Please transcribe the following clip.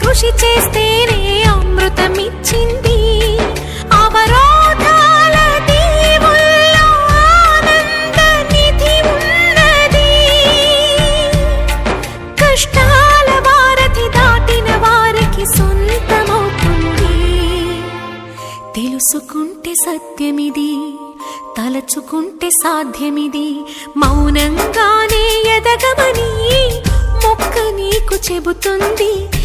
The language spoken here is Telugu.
కృషి చేస్తేనే అమృతమిచ్చింది. అవరోధాల దీవుల్లో ఆనంద నిధి ఉన్నది. కష్టాల వారధి దాటిన వారికి సొంతమవుతుంది. తెలుసుకుంటే సత్యమిది, తలచుకుంటే సాధ్యమిది. మౌనంగానే ఎదగమని మొక్క నీకు చెబుతుంది.